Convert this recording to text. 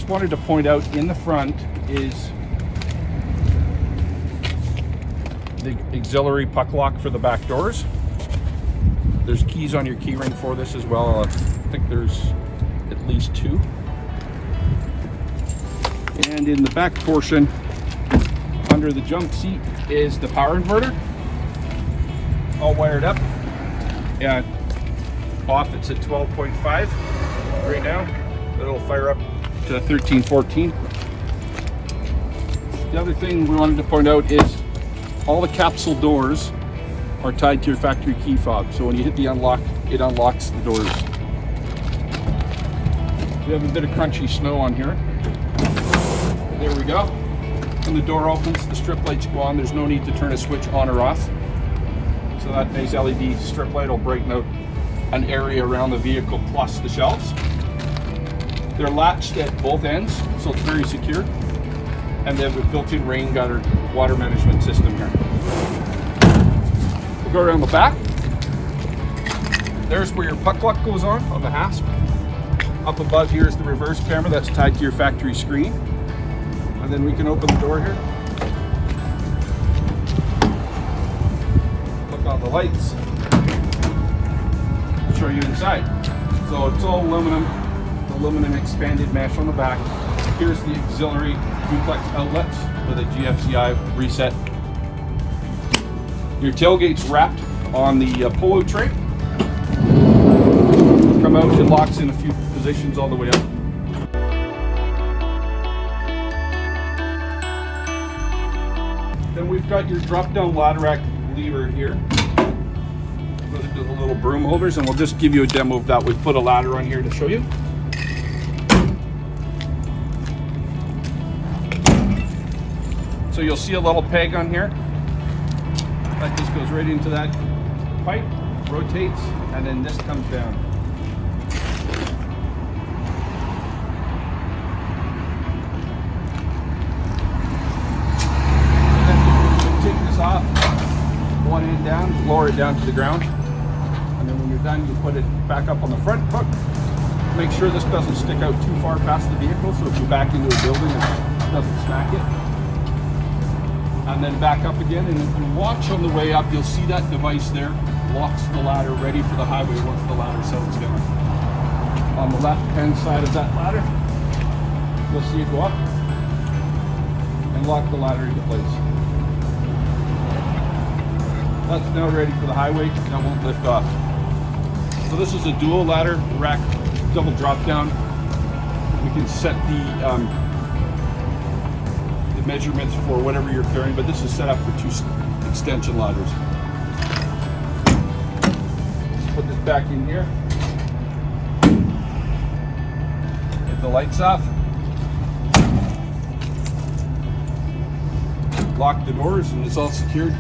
just wanted to point out in the front is the auxiliary puck lock for the back doors. There's keys on your key ring for this as well. I think there's at least 2. And in the back portion, under the jump seat, is the power inverter. All wired up. And off it's at 12.5 right now. It'll fire up to 13, 14. The other thing we wanted to point out is all the capsule doors are tied to your factory key fob. So when you hit the unlock, it unlocks the doors. We have a bit of crunchy snow on here. There we go. When the door opens, the strip lights go on. There's no need to turn a switch on or off. So that nice LED strip light will brighten out an area around the vehicle plus the shelves. They're latched at both ends, so it's very secure. And they have a built-in rain gutter water management system here. We'll go around the back. There's where your puck lock goes on the hasp. Up above here is the reverse camera that's tied to your factory screen. And then we can open the door here. Look on the lights. I'll show you inside. So it's all aluminum expanded mesh on the back. Here's the auxiliary duplex outlets with a GFCI reset. Your tailgate's wrapped on the polo tray. Come out, it locks in a few positions all the way up. Then we've got your drop-down ladder rack lever here. Those are the little broom holders, and we'll just give you a demo of that. We've put a ladder on here to show you. So you'll see a little peg on here. That just goes right into that pipe, rotates, and then this comes down. Off, one end down, lower it down to the ground, and then when you're done you put it back up on the front hook. Make sure this doesn't stick out too far past the vehicle, so if you back into a building it doesn't smack it. And then back up again, and if you watch on the way up, you'll see that device there locks the ladder ready for the highway once the ladder settles down. On the left hand side of that ladder, you'll see it go up and lock the ladder into place. That's now ready for the highway, and it won't lift off. So this is a dual ladder rack, double drop down. We can set the measurements for whatever you're carrying, but this is set up for 2 extension ladders. Let's put this back in here. Get the lights off. Lock the doors, and it's all secured.